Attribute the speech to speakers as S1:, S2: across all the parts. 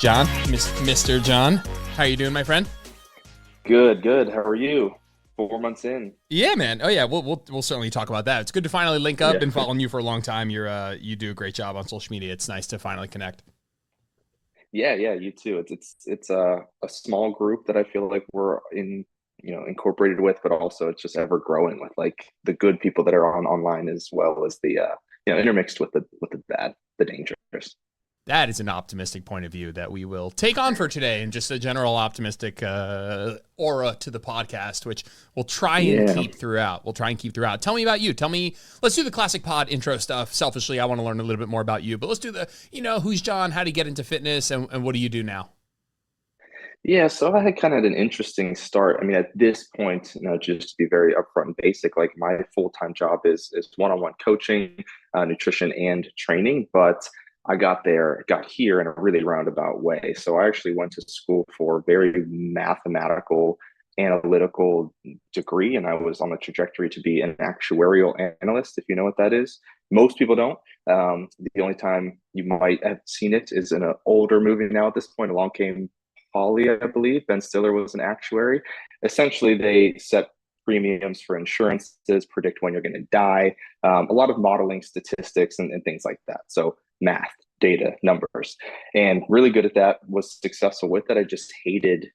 S1: John, Mr. John, how are you doing, my friend?
S2: Good, good. How are you? 4 months in.
S1: Yeah, man. Oh yeah, we'll certainly talk about that. It's good to finally link up.
S2: Yeah.
S1: Been following you for a long time. You do a great job on social media. It's nice to finally connect.
S2: Yeah, yeah, you too. It's a small group that I feel like we're incorporated with, but also it's just ever growing with like the good people that are on online as well as the intermixed with the bad, the dangerous.
S1: That is an optimistic point of view that we will take on for today, and just a general optimistic aura to the podcast, which we'll try and
S2: Yeah.
S1: keep throughout. Tell me about you. Let's do the classic pod intro stuff. Selfishly, I want to learn a little bit more about you, but let's do who's John? How do you get into fitness, and what do you do now?
S2: Yeah, so I had kind of an interesting start. I mean, at this point, just to be very upfront and basic, like my full-time job is one-on-one coaching, nutrition and training, but got here in a really roundabout way. So I actually went to school for a very mathematical, analytical degree, and I was on the trajectory to be an actuarial analyst, if you know what that is. Most people don't. The only time you might have seen it is in an older movie now at this point. Along came Polly, I believe. Ben Stiller was an actuary. Essentially, they set premiums for insurances, predict when you're going to die, a lot of modeling statistics and things like that. So math, data, numbers, and really good at that, was successful with it. I just hated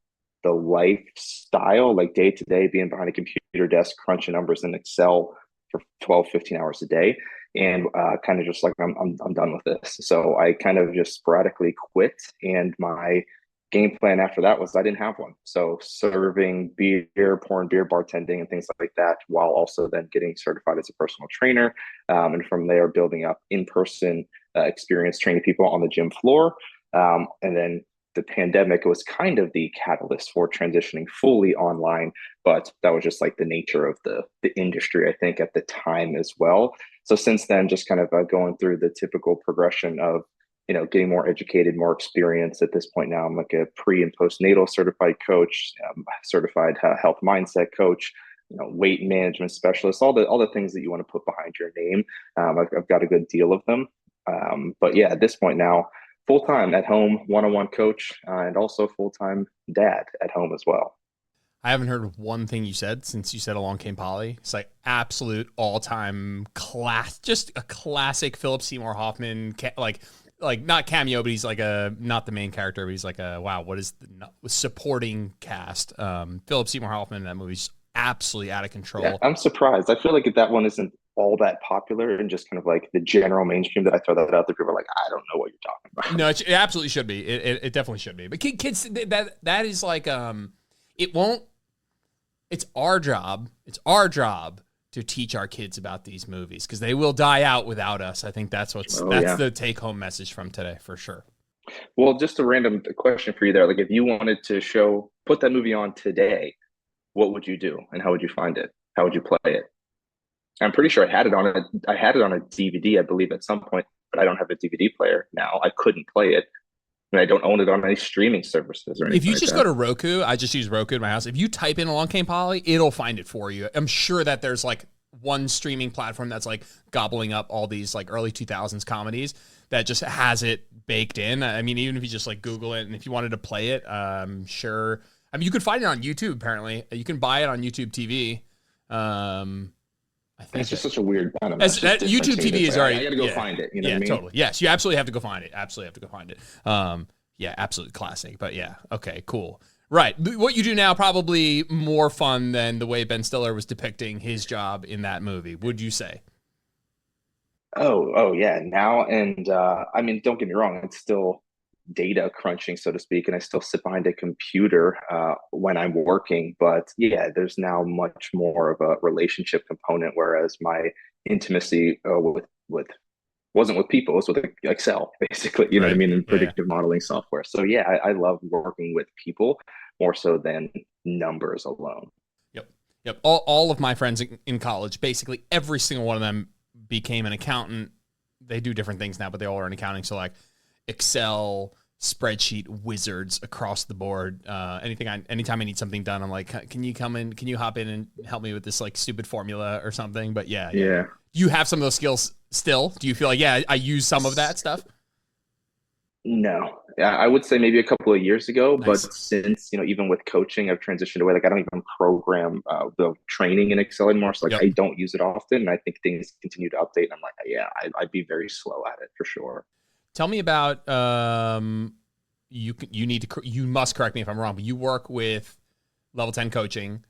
S2: the lifestyle, like day to day, being behind a computer desk, crunching numbers in Excel for 12, 15 hours a day. And kind of just like, I'm done with this. So I kind of just sporadically quit. And my game plan after that was I didn't have one. So serving beer, pouring beer, bartending, and things like that, while also then getting certified as a personal trainer. And from there, building up in-person experience, training people on the gym floor. And then the pandemic was kind of the catalyst for transitioning fully online, but that was just like the nature of the industry, I think, at the time as well. So since then, just kind of going through the typical progression of getting more educated, more experience. At this point now, I'm like a pre and postnatal certified coach, certified health mindset coach, weight management specialist, all the things that you want to put behind your name. I've got a good deal of them. But yeah, at this point now, full time at home, one-on-one coach, and also full time dad at home as well.
S1: I haven't heard one thing you said since you said Along Came Polly. It's like absolute all-time class, just a classic Philip Seymour Hoffman, like not cameo, but he's like not the main character, but he's like wow, what is the supporting cast? Philip Seymour Hoffman in that movie's absolutely out of control.
S2: Yeah, I'm surprised. I feel like that one isn't all that popular, and just kind of like the general mainstream that I throw that out there, people are like, I don't know what you're talking about.
S1: No, it absolutely should be. It definitely should be. But kids, that is like it won't. It's our job. It's our job to teach our kids about these movies, because they will die out without us. I think that's the take home message from today for sure.
S2: Well, just a random question for you there. Like, if you wanted to put that movie on today, what would you do, and how would you find it? How would you play it? I'm pretty sure I had it on a DVD, I believe, at some point, but I don't have a DVD player now. I couldn't play it, and I don't own it on any streaming services or anything.
S1: If you just
S2: like
S1: go to Roku, I just use Roku in my house. If you type in Along Came Polly, it'll find it for you. I'm sure that there's like one streaming platform that's like gobbling up all these like early 2000s comedies that just has it baked in. I mean, even if you just like Google it, and if you wanted to play it, sure. I mean, you could find it on YouTube. Apparently, you can buy it on YouTube TV. I think
S2: it's just such a weird kind of
S1: YouTube TV is already.
S2: I gotta go find it. You know what I mean?
S1: Totally. Yes, you absolutely have to go find it. Yeah, absolutely classic. But yeah, okay, cool. Right. What you do now, probably more fun than the way Ben Stiller was depicting his job in that movie, would you say?
S2: Oh yeah. Now, and I mean, don't get me wrong, it's still data crunching, so to speak, and I still sit behind a computer when I'm working. But yeah, there's now much more of a relationship component, whereas my intimacy with wasn't with people, it was with Excel, basically. You know what I mean? And predictive modeling software. So yeah, I love working with people more so than numbers alone.
S1: Yep. All of my friends in college, basically every single one of them became an accountant. They do different things now, but they all are in accounting. So like Excel, spreadsheet wizards across the board. Anytime I need something done, I'm like, can you hop in and help me with this like stupid formula or something? But yeah. Do you have some of those skills still? Do you feel like, I use some of that stuff?
S2: No, yeah, I would say maybe a couple of years ago,
S1: Nice.
S2: but since, even with coaching, I've transitioned away. Like I don't even program the training in Excel anymore. So like
S1: Yep.
S2: I don't use it often. And I think things continue to update. And I'm like, yeah, I'd be very slow at it for sure.
S1: Tell me about you must correct me if I'm wrong, but you work with level 10 coaching.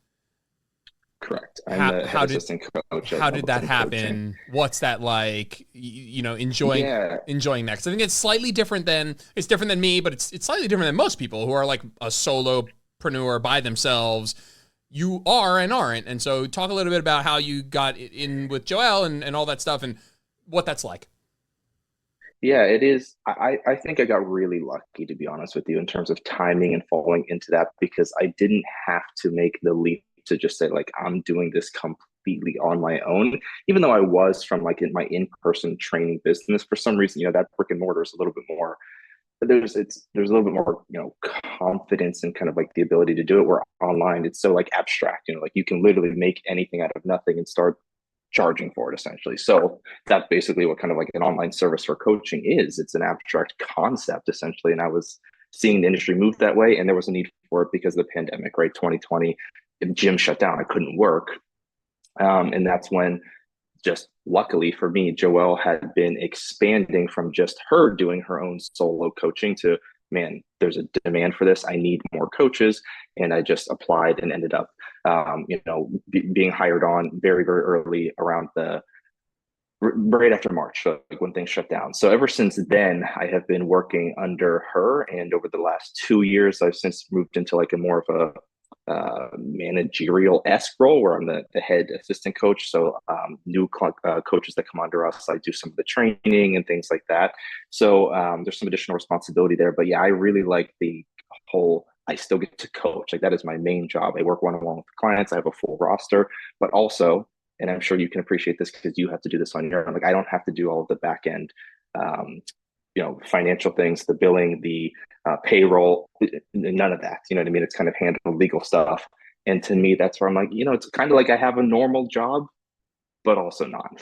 S2: Correct. I'm
S1: how
S2: the head
S1: how did
S2: assistant coach at
S1: how did
S2: Level
S1: that
S2: 10 Coaching.
S1: happen? What's that like? Enjoying
S2: Yeah,
S1: that, because I think it's slightly different than me, but it's slightly different than most people who are like a solopreneur by themselves. You are and aren't, and so talk a little bit about how you got in with Joel and all that stuff and what that's like.
S2: yeah, it is. I think I got really lucky, to be honest with you, in terms of timing and falling into that because I didn't have to make the leap to just say, like, I'm doing this completely on my own, even though I was from like in my in-person training business. For some reason, that brick and mortar is a little bit more, but there's a little bit more, confidence and kind of like the ability to do it. Where online, it's so like abstract, like you can literally make anything out of nothing and start charging for it essentially. So that's basically what kind of like an online service for coaching is. It's an abstract concept essentially. And I was seeing the industry move that way. And there was a need for it because of the pandemic, right? 2020, the gym shut down. I couldn't work. And that's when, just luckily for me, Joelle had been expanding from just her doing her own solo coaching to, man, there's a demand for this. I need more coaches. And I just applied and ended up, being hired on very, very early around right after March, so like when things shut down. So ever since then, I have been working under her. And over the last 2 years, I've since moved into like a more of a managerial esque role where I'm the head assistant coach. So new coaches that come under us, I do some of the training and things like that. So there's some additional responsibility there. But yeah, I really like the whole. I still get to coach. Like that is my main job. I work one-on-one with clients. I have a full roster, but also, and I'm sure you can appreciate this because you have to do this on your own. Like I don't have to do all of the back end, um, financial things, the billing, the payroll, none of that. You know what I mean? It's kind of handled legal stuff. And to me, that's where I'm like, it's kind of like I have a normal job, but also not.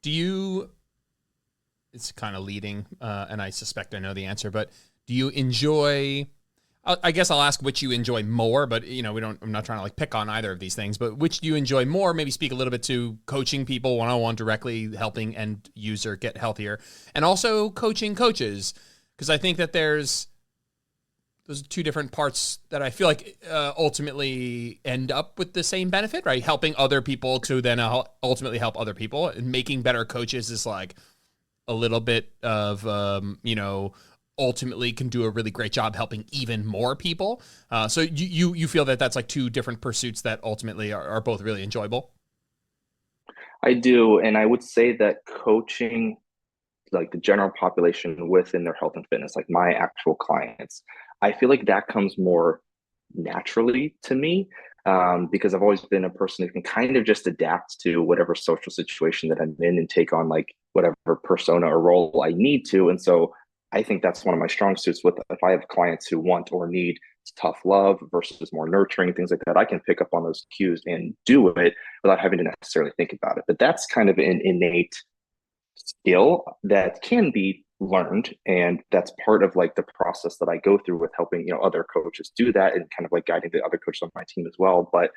S1: Do you? It's kind of leading, and I suspect I know the answer, but do you enjoy? I guess I'll ask which you enjoy more, but we don't. I'm not trying to like pick on either of these things, but which do you enjoy more? Maybe speak a little bit to coaching people one-on-one directly, helping end user get healthier, and also coaching coaches, because I think that there's those two different parts that I feel like ultimately end up with the same benefit, right? Helping other people to then ultimately help other people, and making better coaches is like a little bit of ultimately can do a really great job helping even more people. So you feel that that's like two different pursuits that ultimately are both really enjoyable?
S2: I do. And I would say that coaching, like the general population within their health and fitness, like my actual clients, I feel like that comes more naturally to me because I've always been a person who can kind of just adapt to whatever social situation that I'm in and take on like whatever persona or role I need to. And so I think that's one of my strong suits with if I have clients who want or need tough love versus more nurturing, things like that, I can pick up on those cues and do it without having to necessarily think about it. But that's kind of an innate skill that can be learned, and that's part of like the process that I go through with helping other coaches do that and kind of like guiding the other coaches on my team as well. But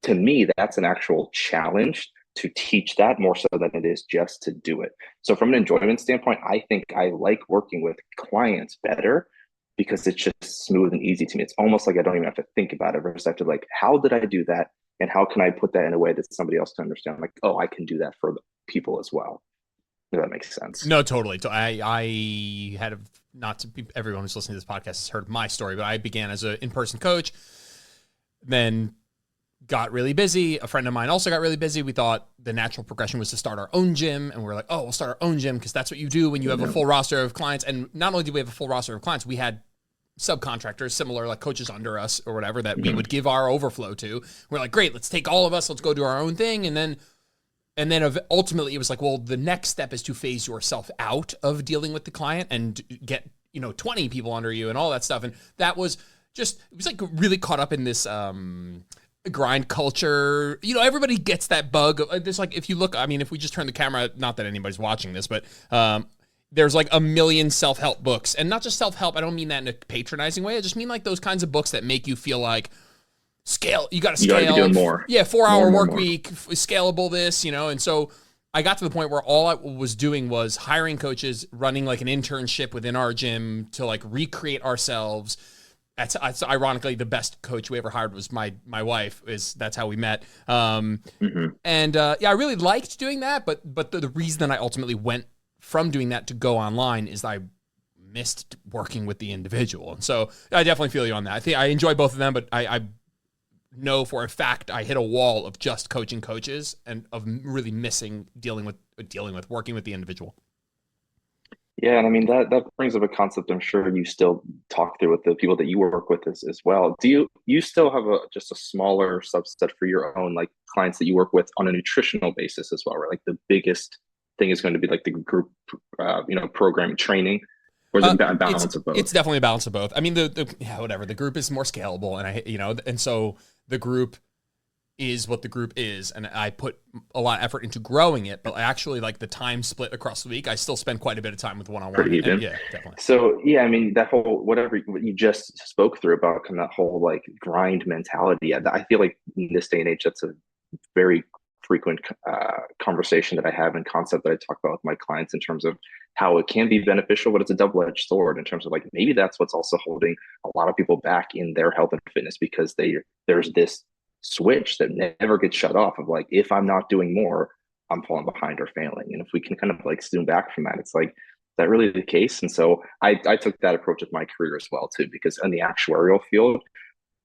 S2: to me, that's an actual challenge to teach that more so than it is just to do it. So from an enjoyment standpoint, I think I like working with clients better because it's just smooth and easy to me. It's almost like I don't even have to think about it versus I have to like, how did I do that? And how can I put that in a way that somebody else can understand? Like, oh, I can do that for people as well. If that makes sense.
S1: No, totally. So I had not to be, everyone who's listening to this podcast has heard my story, but I began as an in-person coach, then got really busy. A friend of mine also got really busy. We thought the natural progression was to start our own gym, and we're like, oh, we'll start our own gym because that's what you do when you have a full roster of clients. And not only did we have a full roster of clients, we had subcontractors, similar like coaches under us or whatever, that we would give our overflow to. We're like, great, let's take all of us, let's go do our own thing. And then ultimately it was like, well, the next step is to phase yourself out of dealing with the client and get, 20 people under you and all that stuff. And that was just, it was like really caught up in this grind culture. Everybody gets that bug. There's like, if you look, I mean, if we just turn the camera, not that anybody's watching this, but there's like a million self-help books, and not just self-help. I don't mean that in a patronizing way. I just mean like those kinds of books that make you feel like scale. You got to scale.
S2: You got to be doing more.
S1: Yeah, 4-hour work week, scalable this, and so I got to the point where all I was doing was hiring coaches, running like an internship within our gym to like recreate ourselves. That's ironically the best coach we ever hired was my wife. That's how we met. And I really liked doing that, but the reason that I ultimately went from doing that to go online is I missed working with the individual. And so I definitely feel you on that. I think I enjoy both of them, but I know for a fact I hit a wall of just coaching coaches and of really missing dealing with working with the individual.
S2: Yeah, and I mean that brings up a concept I'm sure you still talk through with the people that you work with as well. Do you still have just a smaller subset for your own like clients that you work with on a nutritional basis as well, right? Like the biggest thing is going to be like the group program training, or is it a balance of both?
S1: It's definitely a balance of both. I mean whatever. The group is more scalable, and so the group is what the group is, and I put a lot of effort into growing it, but actually like the time split across the week, I still spend quite a bit of time with one-on-one.
S2: Pretty even.
S1: Yeah, definitely.
S2: So yeah, I mean that whole what you just spoke through about kind of that whole like grind mentality. I feel like in this day and age, that's a very frequent conversation that I have and concept that I talk about with my clients in terms of how it can be beneficial, but it's a double-edged sword in terms of like maybe that's what's also holding a lot of people back in their health and fitness, because there's this switch that never gets shut off of like, if I'm not doing more, I'm falling behind or failing. And if we can kind of like zoom back from that, it's like, is that really the case? And so I took that approach with my career as well too, because in the actuarial field,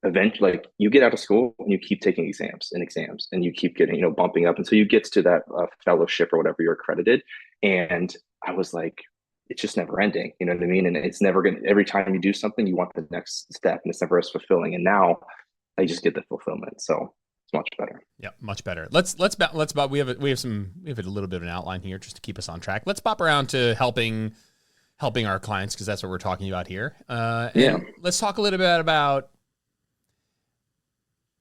S2: eventually like you get out of school and you keep taking exams and you keep getting, bumping up until you get to that fellowship or whatever you're accredited. And I was like, it's just never ending. You know what I mean? And it's never going to, every time you do something, you want the next step, and it's never as fulfilling. And now I just get the fulfillment. So it's much better.
S1: Yeah, much better. Let's we have a little bit of an outline here just to keep us on track. Let's bop around to helping our clients, because that's what we're talking about here. Let's talk a little bit about,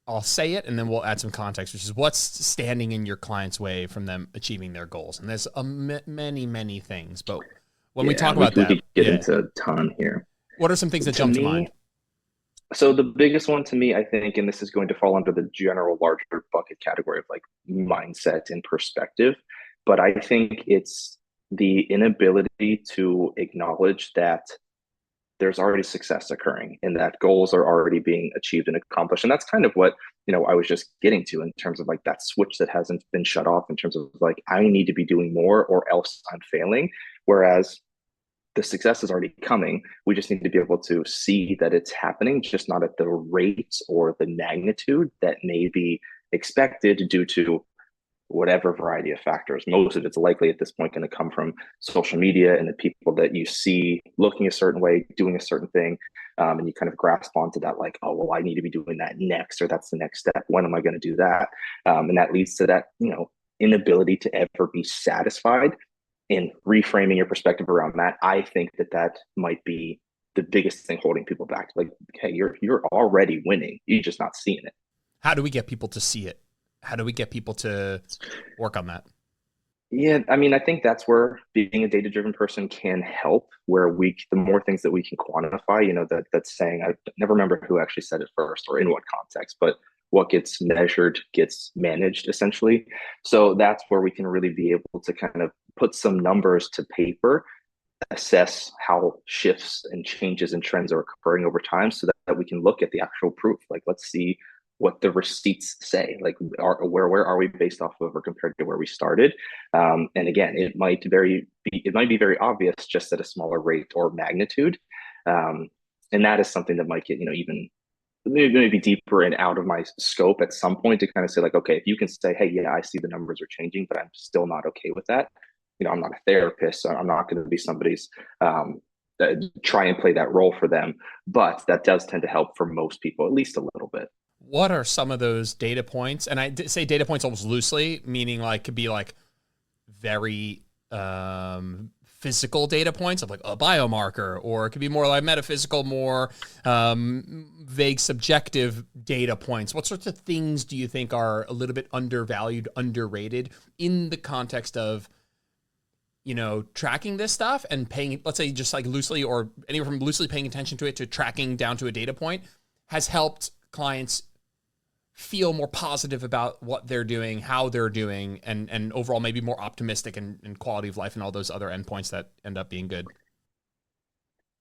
S1: I'll say it and then we'll add some context, which is what's standing in your client's way from them achieving their goals. And there's many things, but when we talk about that,
S2: we could get into a ton here.
S1: What are some things that jump to mind?
S2: So the biggest one to me, I think, and this is going to fall under the general larger bucket category of like mindset and perspective, but I think it's the inability to acknowledge that there's already success occurring and that goals are already being achieved and accomplished. And that's kind of what, I was just getting to in terms of like that switch that hasn't been shut off in terms of like, I need to be doing more or else I'm failing. Whereas the success is already coming. We just need to be able to see that it's happening, just not at the rate or the magnitude that may be expected due to whatever variety of factors. Most of it's likely at this point going to come from social media and the people that you see looking a certain way, doing a certain thing. And you kind of grasp onto that like, oh, well, I need to be doing that next, or that's the next step. When am I going to do that? And that leads to that, inability to ever be satisfied. And reframing your perspective around that, I think that might be the biggest thing holding people back. Like, hey, you're already winning. You're just not seeing it. How
S1: do we get people to see it? How do we get people to work on that?
S2: Yeah, I mean, I think that's where being a data-driven person can help, where the more things that we can quantify, that's saying, I never remember who actually said it first or in what context, but what gets measured gets managed essentially. So that's where we can really be able to kind of put some numbers to paper, assess how shifts and changes and trends are occurring over time, so that we can look at the actual proof. Like, let's see what the receipts say, like where are we based off of or compared to where we started. And again, it might be very obvious just at a smaller rate or magnitude. And that is something that might get, even maybe deeper and out of my scope at some point, to kind of say like, okay, if you can say, hey, yeah, I see the numbers are changing, but I'm still not okay with that. I'm not a therapist, so I'm not going to be somebody's try and play that role for them. But that does tend to help for most people, at least a little bit.
S1: What are some of those data points? And I say data points almost loosely, meaning like could be like very physical data points of like a biomarker, or it could be more like metaphysical, more vague subjective data points. What sorts of things do you think are a little bit undervalued, underrated in the context of tracking this stuff and paying, let's say just like loosely or anywhere from loosely paying attention to it to tracking down to a data point has helped clients feel more positive about what they're doing, how they're doing, and overall maybe more optimistic and quality of life and all those other endpoints that end up being good.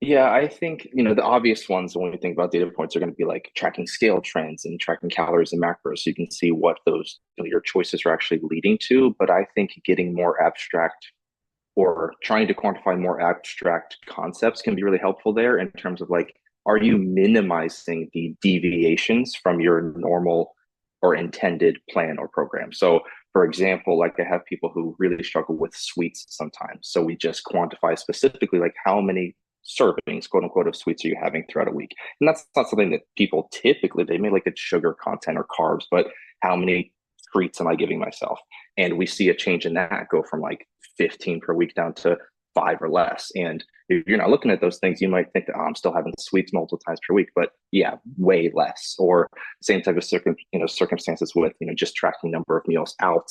S2: Yeah, I think, the obvious ones when we think about data points are going to be like tracking scale trends and tracking calories and macros. So you can see what those, your choices are actually leading to. But I think getting more abstract or trying to quantify more abstract concepts can be really helpful there in terms of like, are you minimizing the deviations from your normal or intended plan or program? So, for example, like I have people who really struggle with sweets sometimes. So we just quantify specifically like how many servings, quote unquote, of sweets are you having throughout a week? And that's not something that people typically, they may like it's sugar content or carbs, but how many treats am I giving myself? And we see a change in that go from like 15 per week down to 5 or less. And if you're not looking at those things, you might think that, oh, I'm still having sweets multiple times per week, but yeah, way less. Or same type of circumstances with, just tracking number of meals out.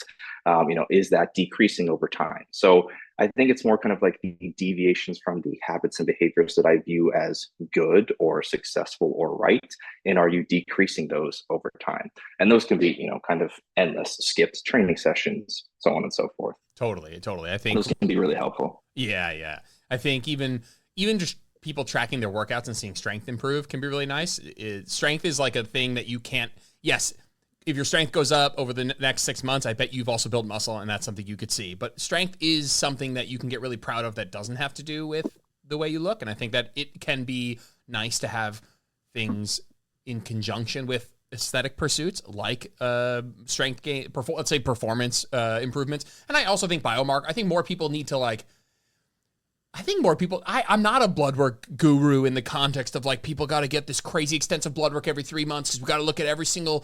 S2: Is that decreasing over time? So I think it's more kind of like the deviations from the habits and behaviors that I view as good or successful or right. And are you decreasing those over time? And those can be, kind of endless, skipped training sessions, so on and so forth.
S1: Totally. I think
S2: those can be really helpful.
S1: Yeah. I think even just people tracking their workouts and seeing strength improve can be really nice. Strength is like a thing that you can't, yes, if your strength goes up over the next 6 months, I bet you've also built muscle and that's something you could see. But strength is something that you can get really proud of that doesn't have to do with the way you look. And I think that it can be nice to have things in conjunction with aesthetic pursuits like strength gain, let's say performance improvements. And I also think biomarker. I think more people need to I'm not a blood work guru in the context of like people got to get this crazy extensive blood work every 3 months because we got to look at every single,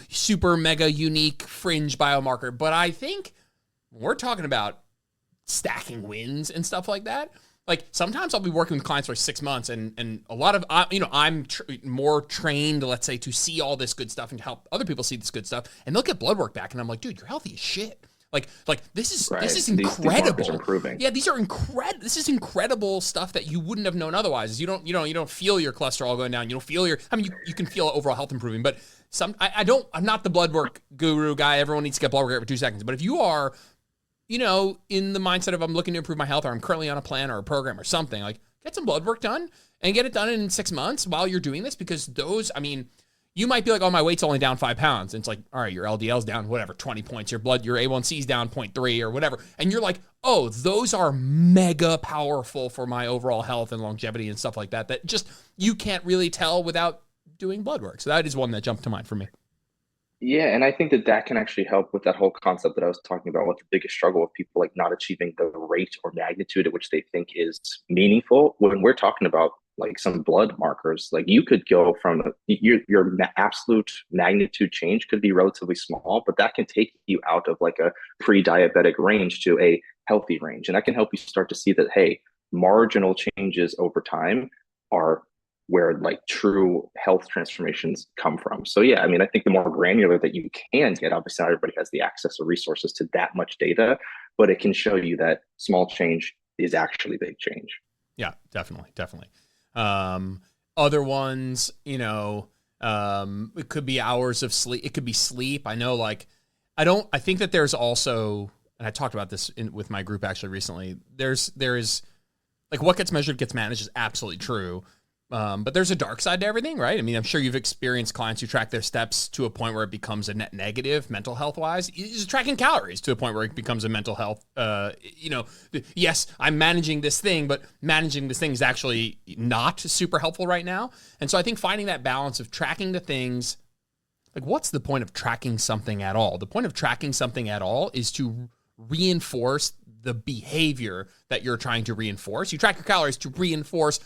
S1: super mega unique fringe biomarker. But I think we're talking about stacking wins and stuff like that. Like sometimes I'll be working with clients for 6 months and a lot of, I'm more trained, let's say, to see all this good stuff and to help other people see this good stuff. And they'll get blood work back and I'm like, dude, you're healthy as shit. Like this is
S2: right.
S1: This is incredible.
S2: These improving.
S1: Yeah, these are incredible. This is incredible stuff that you wouldn't have known otherwise. You don't feel your cholesterol going down. You don't feel you can feel overall health improving, but I'm not the blood work guru guy. Everyone needs to get blood work every 2 seconds. But if you are, in the mindset of I'm looking to improve my health or I'm currently on a plan or a program or something, like get some blood work done and get it done in 6 months while you're doing this, because you might be like, oh, my weight's only down 5 pounds. And it's like, all right, your LDL's down, whatever, 20 points, your A1C's down 0.3 or whatever. And you're like, oh, those are mega powerful for my overall health and longevity and stuff like that, that just you can't really tell without doing blood work. So that is one that jumped to mind for me.
S2: Yeah, and I think that can actually help with that whole concept that I was talking about with the biggest struggle of people like not achieving the rate or magnitude at which they think is meaningful. When we're talking about like some blood markers, like you could go from your absolute magnitude change could be relatively small, but that can take you out of like a pre-diabetic range to a healthy range. And that can help you start to see that, hey, marginal changes over time are where like true health transformations come from. So yeah, I think the more granular that you can get, obviously not everybody has the access or resources to that much data, but it can show you that small change is actually big change.
S1: Yeah, definitely. Other ones, it could be hours of sleep. It could be sleep. I know, I think that there's also, and I talked about this with my group actually recently, there is like what gets measured gets managed is absolutely true. But there's a dark side to everything, right? I'm sure you've experienced clients who track their steps to a point where it becomes a net negative mental health wise. Is tracking calories to a point where it becomes a mental health. Yes, I'm managing this thing, but managing this thing is actually not super helpful right now. And so I think finding that balance of tracking the things, like what's the point of tracking something at all? The point of tracking something at all is to reinforce the behavior that you're trying to reinforce. You track your calories to reinforce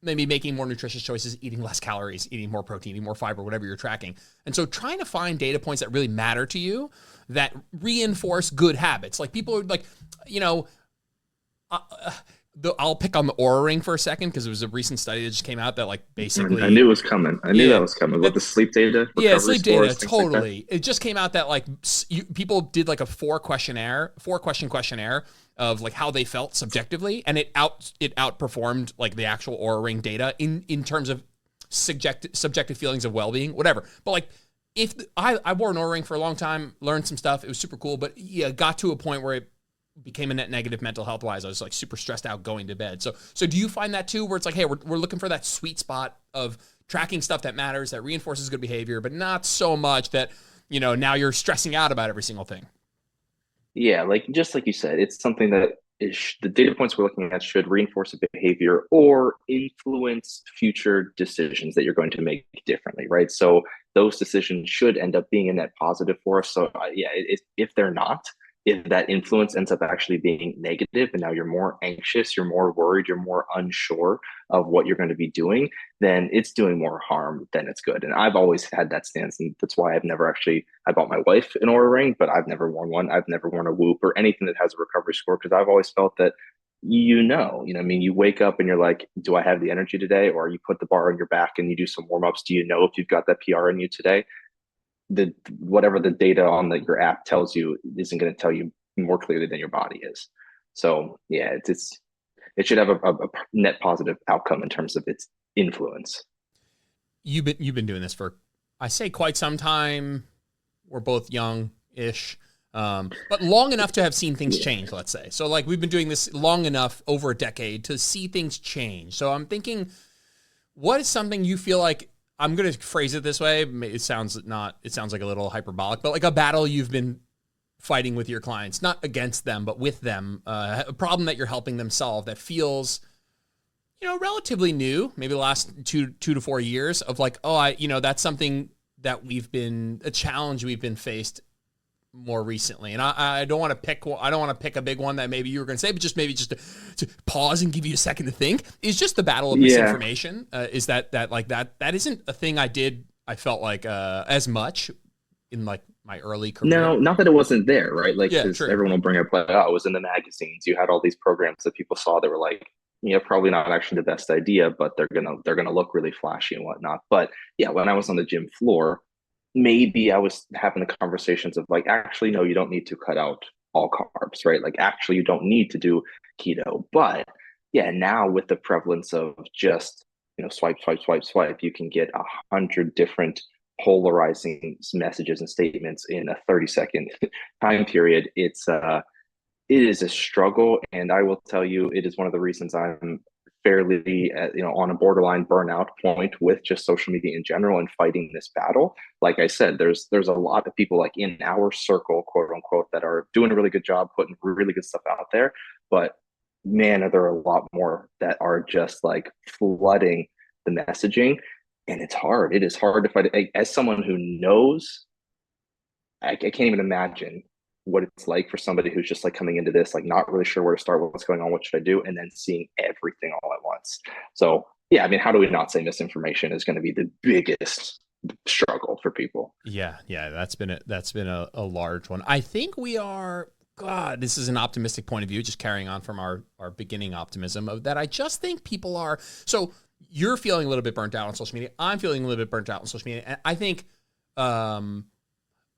S1: maybe making more nutritious choices, eating less calories, eating more protein, eating more fiber, whatever you're tracking. And so trying to find data points that really matter to you that reinforce good habits. Like people are like, I'll pick on the Aura Ring for a second because it was a recent study that just came out that like
S2: I knew
S1: basically,
S2: it was coming. I knew that
S1: yeah,
S2: was coming. What
S1: that
S2: the sleep data,
S1: yeah,
S2: recovery
S1: sleep data,
S2: scores, things like that.
S1: totally. It just came out that like people did like a four question questionnaire of like how they felt subjectively, and it outperformed like the actual Aura Ring data in terms of subjective feelings of well being, whatever. But like if I wore an Aura Ring for a long time, learned some stuff, it was super cool, but yeah, got to a point where it became a net negative mental health wise. I was like super stressed out going to bed. So do you find that too, where it's like, hey, we're looking for that sweet spot of tracking stuff that matters, that reinforces good behavior, but not so much that, now you're stressing out about every single thing.
S2: Yeah, like just like you said, it's something that the data points we're looking at should reinforce a behavior or influence future decisions that you're going to make differently, right? So those decisions should end up being a net positive for us. So yeah, if they're not, if that influence ends up actually being negative, and now you're more anxious, you're more worried, you're more unsure of what you're going to be doing, then it's doing more harm than it's good. And I've always had that stance, and that's why I've never actually. I bought my wife an Aura ring, but I've never worn one. I've never worn a Whoop or anything that has a recovery score because I've always felt that I mean, you wake up and you're like, do I have the energy today? Or you put the bar on your back and you do some warm ups. Do you know if you've got that PR in you today? The whatever the data on your app tells you isn't going to tell you more clearly than your body is. So yeah, it should have a net positive outcome in terms of its influence.
S1: You've been doing this for, I say, quite some time. We're both young-ish, but long enough to have seen things
S2: Yeah.
S1: change, let's say. So like we've been doing this long enough, over a decade, to see things change. So I'm thinking, what is something you feel like, I'm going to phrase it this way. It sounds like a little hyperbolic, but like a battle you've been fighting with your clients, not against them, but with them, a problem that you're helping them solve that feels, relatively new, maybe the last 2 to 4 years of like, that's something that a challenge we've been faced more recently. And I don't want to pick a big one that maybe you were going to say, but just maybe just to pause and give you a second to think, is just the battle of
S2: Yeah.
S1: misinformation. Is that isn't a thing I felt like as much in like my early career.
S2: No, not that it wasn't there, right? Like,
S1: Yeah,
S2: because
S1: true.
S2: everyone will bring up, like, oh, it was in the magazines. You had all these programs that people saw that were like, probably not actually the best idea, but they're gonna look really flashy and whatnot. But yeah, when I was on the gym floor, maybe I was having the conversations of like, actually, no, you don't need to cut out all carbs, right? Like, actually, you don't need to do keto. But yeah, now with the prevalence of just swipe, swipe, swipe, swipe, you can get 100 different polarizing messages and statements in a 30-second time period. It is a struggle, and I will tell you, it is one of the reasons I'm fairly on a borderline burnout point with just social media in general and fighting this battle. Like I said, there's a lot of people like in our circle, quote unquote, that are doing a really good job putting really good stuff out there, but man, are there a lot more that are just like flooding the messaging, and it's hard. It is hard to fight. As someone who knows, I can't even imagine what it's like for somebody who's just like coming into this, like not really sure where to start, what's going on, what should I do, and then seeing everything all at once. So yeah, I mean, how do we not say misinformation is going to be the biggest struggle for people?
S1: Yeah, that's been a large one. I think we are. God, this is an optimistic point of view, just carrying on from our beginning optimism of that. I just think people are, so you're feeling a little bit burnt out on social media. I'm feeling a little bit burnt out on social media. And I think,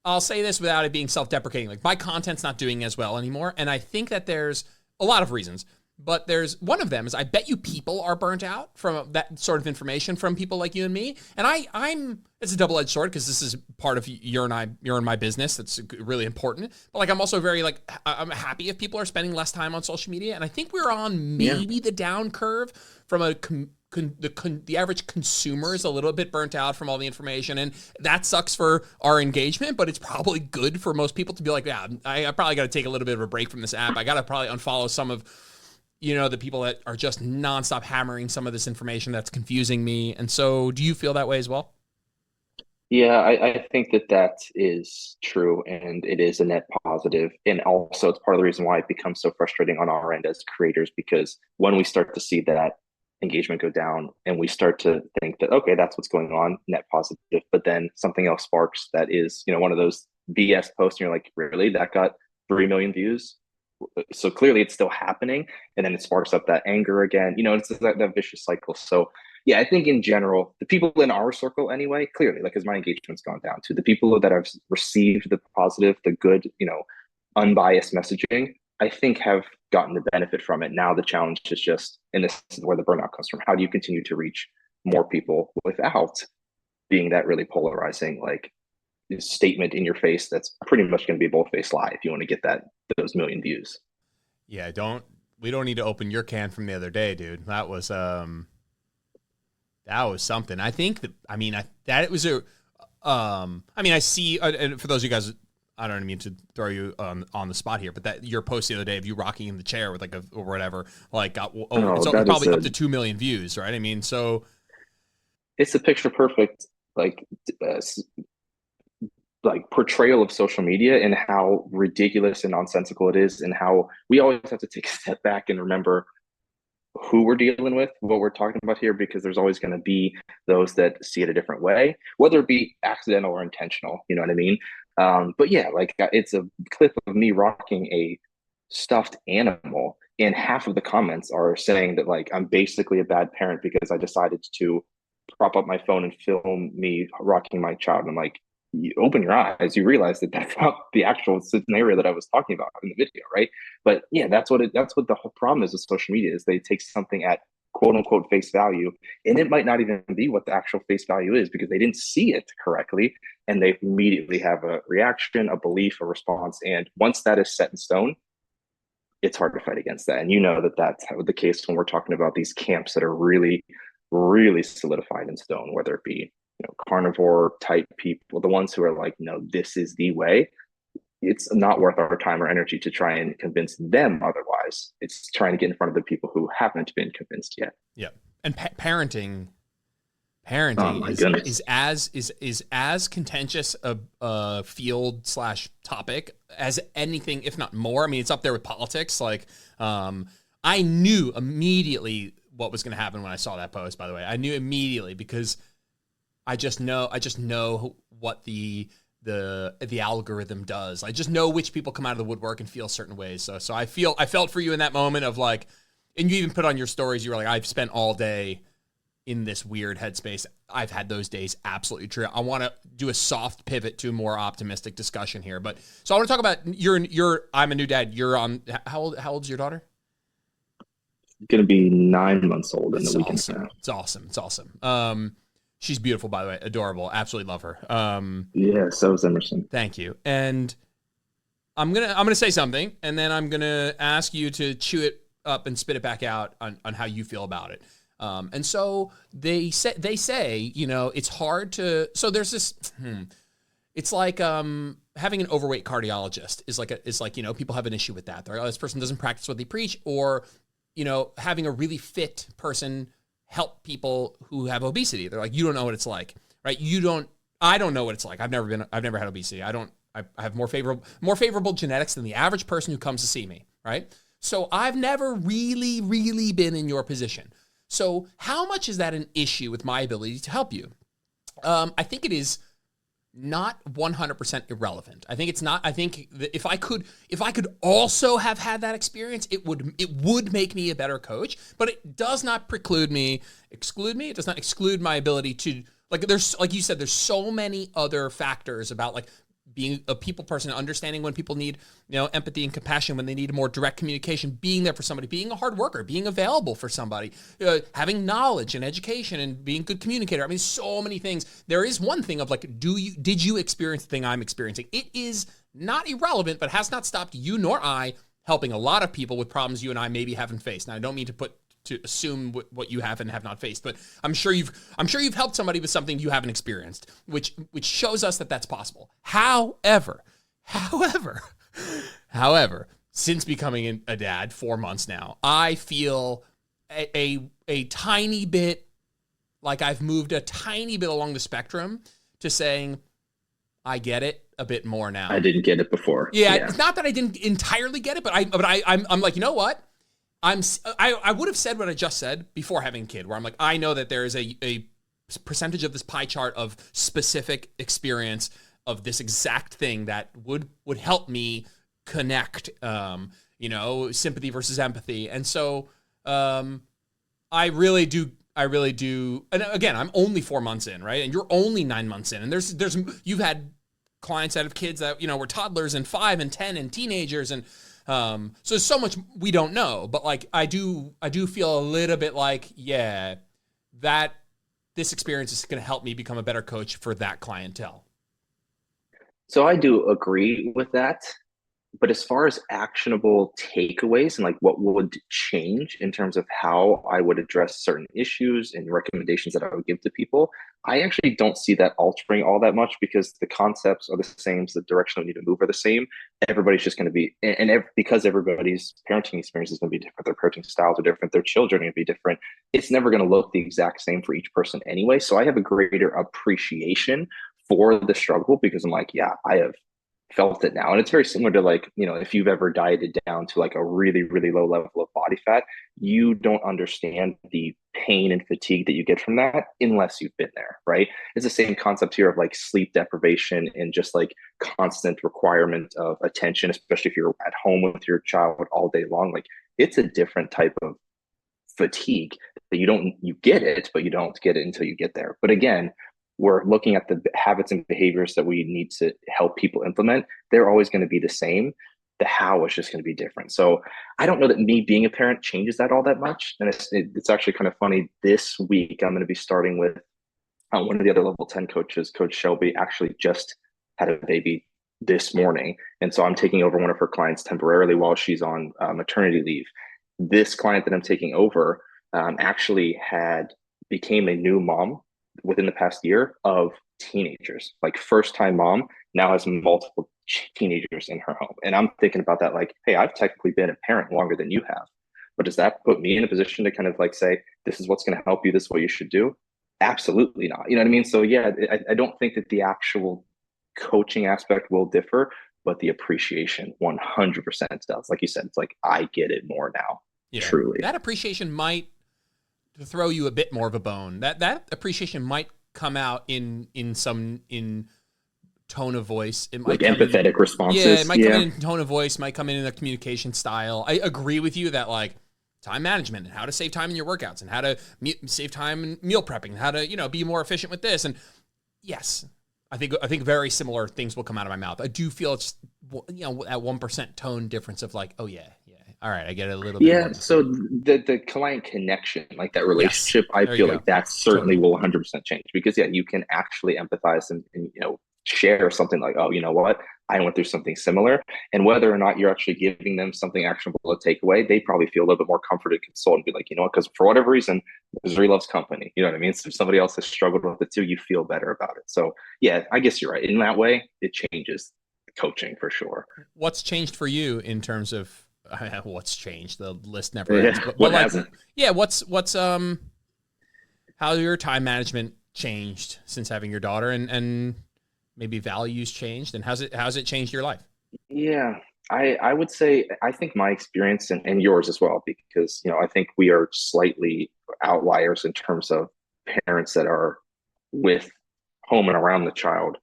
S1: I'll say this without it being self-deprecating. Like my content's not doing as well anymore. And I think that there's a lot of reasons, but there's one of them is I bet you people are burnt out from that sort of information from people like you and me. And I'm it's a double-edged sword because this is part of you're in my business. That's really important. But like I'm also very like I'm happy if people are spending less time on social media. And I think we're on
S2: Yeah.
S1: maybe the down curve from the average consumer is a little bit burnt out from all the information, and that sucks for our engagement, but it's probably good for most people to be like, yeah, I probably got to take a little bit of a break from this app. I got to probably unfollow some of the people that are just nonstop hammering some of this information that's confusing me. And so do you feel that way as well?
S2: Yeah, I think that that is true, and it is a net positive. And also, it's part of the reason why it becomes so frustrating on our end as creators, because when we start to see that engagement go down and we start to think that, okay, that's what's going on, net positive, but then something else sparks that is, one of those BS posts, and you're like, really? That got 3 million views? So clearly it's still happening, and then it sparks up that anger again. It's that vicious cycle. So yeah, I think in general, the people in our circle anyway, clearly, like, as my engagement's gone down to the people that have received the positive, the good, unbiased messaging, I think have gotten the benefit from it. Now the challenge is just, and this is where the burnout comes from. How do you continue to reach more people without being that really polarizing, like, statement in your face that's pretty much going to be a bold-faced lie if you want to get those million views.
S1: Yeah, we don't need to open your can from the other day, dude. That was something. I think that, I mean, that it was I see, and for those of you guys, I don't mean to throw you on the spot here, but that your post the other day of you rocking in the chair with or whatever, like got it's probably up to 2 million views, right? I mean, so
S2: it's a picture perfect, uh, like portrayal of social media and how ridiculous and nonsensical it is, and how we always have to take a step back and remember who we're dealing with, what we're talking about here, because there's always going to be those that see it a different way, whether it be accidental or intentional. You know what I mean? But yeah, like, it's a clip of me rocking a stuffed animal, and half of the comments are saying that, like, I'm basically a bad parent because I decided to prop up my phone and film me rocking my child. And I'm like, you open your eyes, you realize that that's not the actual scenario that I was talking about in the video, right? But yeah, that's what the whole problem is with social media, is they take something at quote unquote face value, and it might not even be what the actual face value is, because they didn't see it correctly, and they immediately have a reaction, a belief, a response. And once that is set in stone, it's hard to fight against that. And that's the case when we're talking about these camps that are really, really solidified in stone, whether it be carnivore type people, the ones who are like, no, this is the way. It's not worth our time or energy to try and convince them otherwise. It's trying to get in front of the people who haven't been convinced yet.
S1: Yeah. And parenting
S2: Oh my goodness.
S1: is as contentious a field / topic as anything, if not more. I mean, it's up there with politics. Like, I knew immediately what was going to happen when I saw that post, by the way. I knew immediately, because I just know what the algorithm does. I just know which people come out of the woodwork and feel certain ways. So I felt for you in that moment of, like, and you even put on your stories, you were like, I've spent all day in this weird headspace. I've had those days, absolutely true. I want to do a soft pivot to a more optimistic discussion here. But so I want to talk about I'm a new dad. You're on, how old's your daughter?
S2: Going to be 9 months old in the weekend.
S1: Awesome. It's awesome. She's beautiful, by the way. Adorable. Absolutely love her.
S2: Yeah, so is Emerson.
S1: Thank you. And I'm gonna say something, and then I'm gonna ask you to chew it up and spit it back out on how you feel about it. And so they say, it's hard to. So there's this. It's like having an overweight cardiologist is like people have an issue with that. They're like, oh, this person doesn't practice what they preach, or having a really fit person help people who have obesity. They're like, you don't know what it's like, right? I don't know what it's like. I've never had obesity. I have more favorable genetics than the average person who comes to see me, right? So I've never really, really been in your position. So how much is that an issue with my ability to help you? I think it is not 100% irrelevant. I think it's not. I think that if I could also have had that experience, it would make me a better coach. But it does not exclude me. It does not exclude my ability to, like, there's, like you said, there's so many other factors about, like, being a people person, understanding when people need, empathy and compassion, when they need more direct communication, being there for somebody, being a hard worker, being available for somebody, having knowledge and education, and being a good communicator. I mean, so many things. There is one thing of, like, did you experience the thing I'm experiencing? It is not irrelevant, but has not stopped you nor I helping a lot of people with problems you and I maybe haven't faced. Now, I don't mean to assume what you have and have not faced, but I'm sure you've helped somebody with something you haven't experienced, which shows us that that's possible. However, since becoming a dad 4 months now, I feel a tiny bit like I've moved a tiny bit along the spectrum to saying, I get it a bit more now.
S2: I didn't get it before.
S1: Yeah. It's not that I didn't entirely get it, but I'm like, you know what? I would have said what I just said before having a kid, where I'm like, I know that there is a percentage of this pie chart of specific experience of this exact thing that would help me connect sympathy versus empathy. And so I really do. And again, I'm only 4 months in, right? And you're only 9 months in. And you've had clients that have kids that, were toddlers and 5 and 10 and teenagers. And so there's so much we don't know, but like, I do feel a little bit like, yeah, that this experience is going to help me become a better coach for that clientele.
S2: So I do agree with that. But as far as actionable takeaways and like what would change in terms of how I would address certain issues and recommendations that I would give to people, I actually don't see that altering all that much because the concepts are the same, so the direction we need to move are the same. Everybody's just going to be, because everybody's parenting experience is going to be different, their parenting styles are different, their children are going to be different. It's never going to look the exact same for each person anyway. So I have a greater appreciation for the struggle because I'm like, yeah, I have felt it now. And it's very similar to like, if you've ever dieted down to like a really, really low level of body fat, you don't understand the pain and fatigue that you get from that unless you've been there, right? It's the same concept here of like sleep deprivation and just like constant requirement of attention, especially if you're at home with your child all day long. Like it's a different type of fatigue that you get it, but you don't get it until you get there. But again, we're looking at the habits and behaviors that we need to help people implement. They're always going to be the same. The how is just going to be different. So I don't know that me being a parent changes that all that much. And it's actually kind of funny. This week, I'm going to be starting with one of the other level 10 coaches, Coach Shelby, actually just had a baby this morning. And so I'm taking over one of her clients temporarily while she's on maternity leave. This client that I'm taking over actually became a new mom within the past year of teenagers, like first time mom, now has multiple teenagers in her home. And I'm thinking about that like, hey, I've technically been a parent longer than you have. But does that put me in a position to kind of like say, this is what's going to help you, this is what you should do? Absolutely not. You know what I mean? So yeah, I don't think that the actual coaching aspect will differ, but the appreciation 100% does. Like you said, it's like, I get it more now.
S1: Yeah.
S2: Truly.
S1: That appreciation might throw you a bit more of a bone. That appreciation might come out in tone of voice. It might
S2: like empathetic responses.
S1: Yeah, it might come in tone of voice, might come in a communication style. I agree with you that like time management and how to save time in your workouts and how to save time in meal prepping, and how to, be more efficient with this. And yes, I think very similar things will come out of my mouth. I do feel it's, at 1% tone difference of like, oh yeah. All right, I get it a little bit.
S2: Yeah, so the client connection, like that relationship, yes. I feel like that certainly will 100% change because you can actually empathize and share something like, oh, you know what, I went through something similar, and whether or not you're actually giving them something actionable to take away, they probably feel a little bit more comforted to consult and be like, you know what, because for whatever reason, misery loves company. You know what I mean? So if somebody else has struggled with it too, you feel better about it. So yeah, I guess you're right. In that way, it changes coaching for sure.
S1: What's changed for you in terms of what's changed? The list never ends. But
S2: what hasn't?
S1: Yeah, what's how your time management changed since having your daughter, and maybe values changed, and how's it changed your life?
S2: Yeah, I would say I think my experience and yours as well, because I think we are slightly outliers in terms of parents that are with home and around the child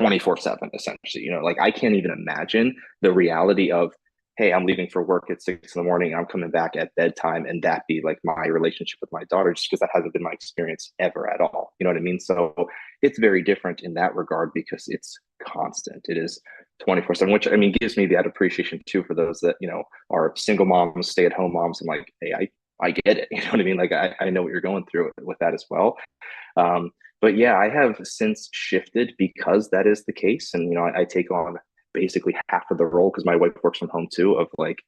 S2: 24/7 essentially. Like I can't even imagine the reality of, hey, I'm leaving for work at 6 in the morning, I'm coming back at bedtime, and that be like my relationship with my daughter, just because that hasn't been my experience ever at all. You know what I mean? So it's very different in that regard because it's constant. It is 24/7, which I mean gives me that appreciation too for those that are single moms, stay-at-home moms, and like, hey, I get it. You know what I mean? Like I know what you're going through with that as well. But yeah, I have since shifted because that is the case, and I take on basically half of the role because my wife works from home too, of like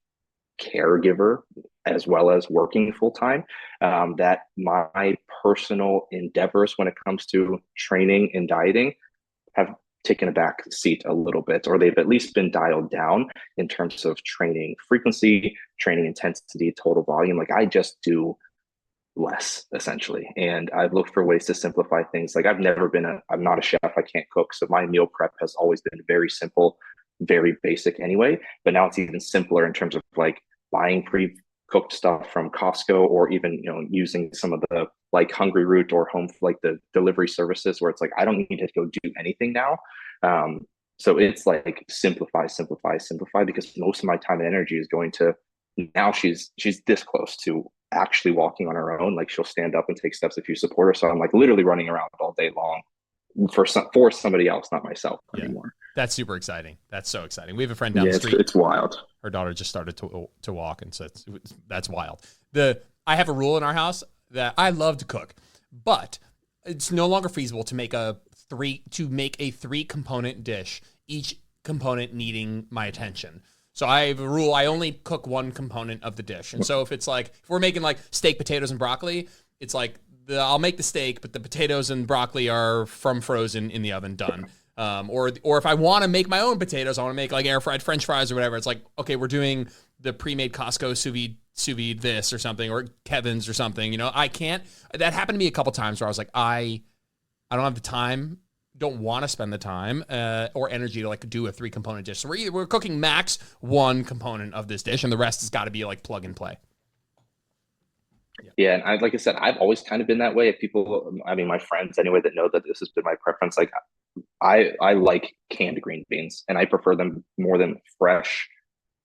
S2: caregiver as well as working full time. That my personal endeavors when it comes to training and dieting have taken a back seat a little bit, or they've at least been dialed down in terms of training frequency, training intensity, total volume. Like I just do less essentially, and I've looked for ways to simplify things. Like I'm not a chef, I can't cook, so my meal prep has always been very simple, very basic anyway, but now it's even simpler in terms of like buying pre-cooked stuff from Costco, or even using some of the like Hungry Root or home, like the delivery services, where it's like I don't need to go do anything now. So it's like simplify, simplify, simplify, because most of my time and energy is going to, now she's this close to actually walking on her own. Like she'll stand up and take steps if you support her. So I'm like literally running around all day long for somebody else, not myself
S1: Yeah.
S2: anymore.
S1: That's super exciting. That's so exciting. We have a friend down
S2: Yeah,
S1: the street.
S2: it's wild.
S1: Her daughter just started to walk, and so that's wild. I have a rule in our house that I love to cook, but it's no longer feasible to make a three component dish, each component needing my attention. So I have a rule: I only cook one component of the dish. And so if we're making like steak, potatoes, and broccoli, it's like I'll make the steak, but the potatoes and broccoli are from frozen in the oven, done. Or if I want to make my own potatoes, I want to make like air fried French fries or whatever. It's like, okay, we're doing the pre-made Costco sous vide this or something, or Kevin's or something. I can't. That happened to me a couple times where I was like, I don't have the time, don't want to spend the time or energy to like do a 3-component dish. So we're cooking max one component of this dish, and the rest has got to be like plug and play.
S2: Yeah, and like I said, I've always kind of been that way. If people, I mean, my friends anyway, that know that this has been my preference, like I like canned green beans, and I prefer them more than fresh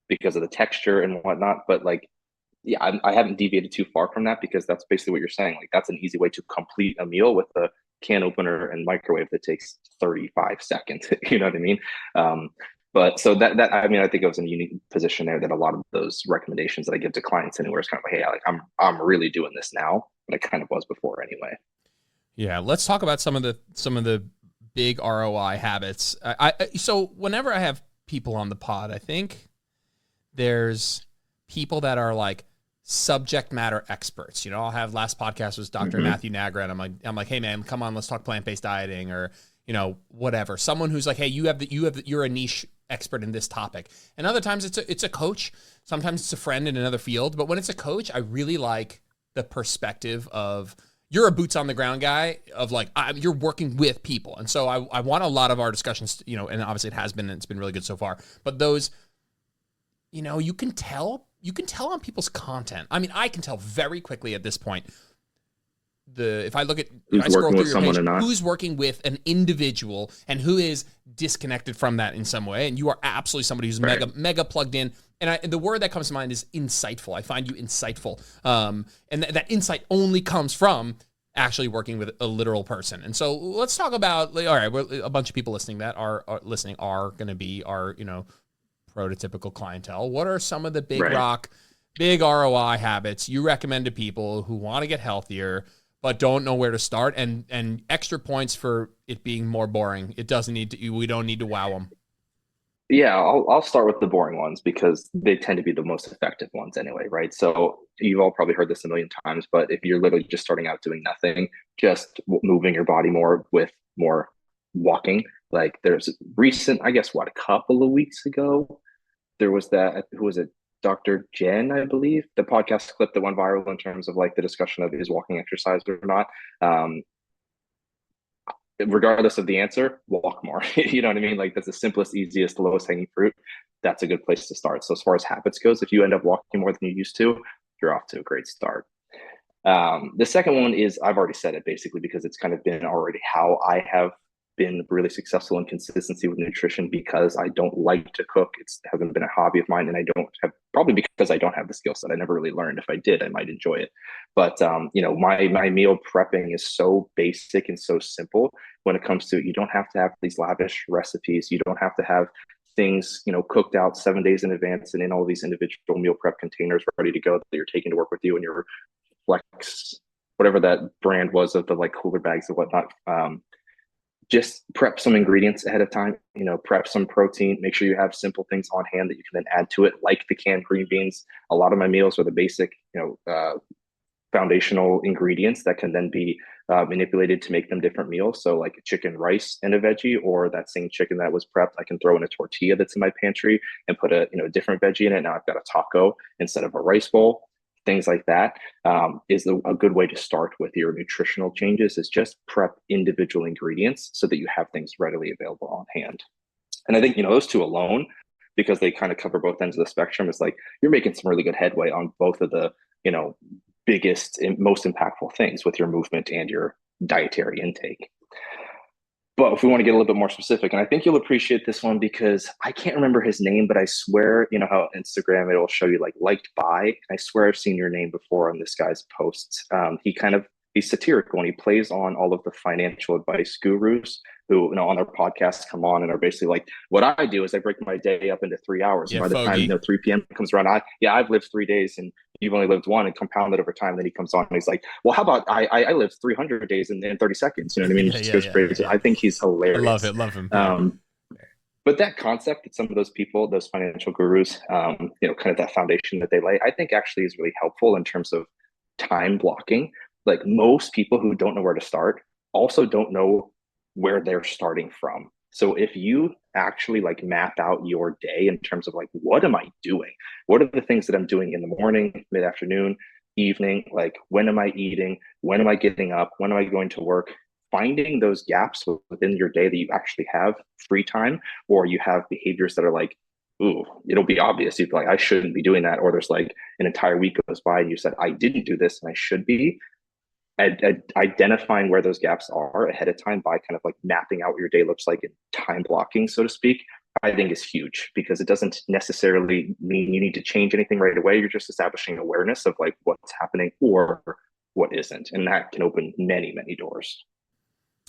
S2: because of the texture and whatnot. But like, yeah, I haven't deviated too far from that, because that's basically what you're saying. Like that's an easy way to complete a meal with a can opener and microwave that takes 35 seconds. You know what I mean? But so that I mean, I think I was in a unique position there, that a lot of those recommendations that I give to clients anywhere is kind of like, hey, like I'm really doing this now, but I kind of was before anyway.
S1: Yeah, let's talk about some of the big ROI habits. So whenever I have people on the pod, I think there's people that are like subject matter experts. I'll have, last podcast was Dr. Matthew Nagra, and I'm like, hey man, come on, let's talk plant-based dieting, or whatever. Someone who's like, hey, you're a niche expert in this topic. And other times it's a coach. Sometimes it's a friend in another field. But when it's a coach, I really like the perspective of, you're a boots on the ground guy, of like, you're working with people. And so I want a lot of our discussions, and obviously it has been, and it's been really good so far. But those, you can tell on people's content. I mean, I can tell very quickly at this point, if I scroll through your page, who's working with an individual and who is disconnected from that in some way. And you are absolutely somebody who's mega plugged in. And the word that comes to mind is insightful. I find you insightful. And that insight only comes from actually working with a literal person. And so let's talk about, all right, a bunch of people listening that are going to be our, prototypical clientele. What are some of the big ROI habits you recommend to people who want to get healthier but don't know where to start, and extra points for it being more boring? It doesn't need to, we don't need to wow them.
S2: Yeah, I'll start with the boring ones, because they tend to be the most effective ones anyway, right? So you've all probably heard this a million times, but if you're literally just starting out doing nothing, just moving your body more with more walking. Like there's recent, I guess, a couple of weeks ago, there was who was it? Dr. Jen, I believe, the podcast clip that went viral in terms of like the discussion of is walking exercise or not. Regardless of the answer, walk more. You know what I mean? Like that's the simplest, easiest, lowest hanging fruit. That's a good place to start. So as far as habits goes, if you end up walking more than you used to, you're off to a great start. The second one is, I've already said it basically, because it's kind of been already how I have been really successful in consistency with nutrition, because I don't like to cook. It hasn't been a hobby of mine, and I don't have, probably because I don't have the skill set. I never really learned. If I did, I might enjoy it. But my meal prepping is so basic and so simple when it comes to, you don't have to have these lavish recipes. You don't have to have things, cooked out 7 days in advance and in all these individual meal prep containers ready to go that you're taking to work with you, and your Flex, whatever that brand was, of the like cooler bags and whatnot. Just prep some ingredients ahead of time, prep some protein, make sure you have simple things on hand that you can then add to it, like the canned green beans. A lot of my meals are the basic, foundational ingredients that can then be manipulated to make them different meals. So like chicken, rice, and a veggie, or that same chicken that was prepped, I can throw in a tortilla that's in my pantry and put a different veggie in it. Now I've got a taco instead of a rice bowl. Things like that is a good way to start with your nutritional changes, is just prep individual ingredients so that you have things readily available on hand. And I think, those two alone, because they kind of cover both ends of the spectrum, is like you're making some really good headway on both of the, biggest and most impactful things with your movement and your dietary intake. But if we want to get a little bit more specific, and I think you'll appreciate this one because I can't remember his name, but I swear, you know how Instagram it'll show you like liked by. I swear I've seen your name before on this guy's posts. He's satirical and he plays on all of the financial advice gurus who, you know, on their podcasts come on and are basically like, what I do is I break my day up into 3 hours.
S1: Yeah,
S2: And by the time, you know, 3 p.m. comes around, I've lived 3 days and you've only lived one, and compounded over time. Then he comes on and he's like, well, how about I lived 300 days in 30 seconds? You know what I mean? It just goes crazy. I think he's hilarious.
S1: I love it. Love him. Yeah.
S2: But that concept that some of those people, those financial gurus, you know, kind of that foundation that they lay, I think actually is really helpful in terms of time blocking. Like most people who don't know where to start also don't know where they're starting from. So if you actually like map out your day in terms of like, what am I doing? What are the things that I'm doing in the morning, mid-afternoon, evening? Like, when am I eating? When am I getting up? When am I going to work? Finding those gaps within your day that you actually have free time, or you have behaviors that are like, ooh, it'll be obvious. You'd be like, I shouldn't be doing that. Or there's like an entire week goes by and you said, I didn't do this and I should be. Identifying where those gaps are ahead of time by kind of like mapping out what your day looks like and time blocking, so to speak, I think is huge, because it doesn't necessarily mean you need to change anything right away. You're just establishing awareness of like what's happening or what isn't. And that can open many, many doors.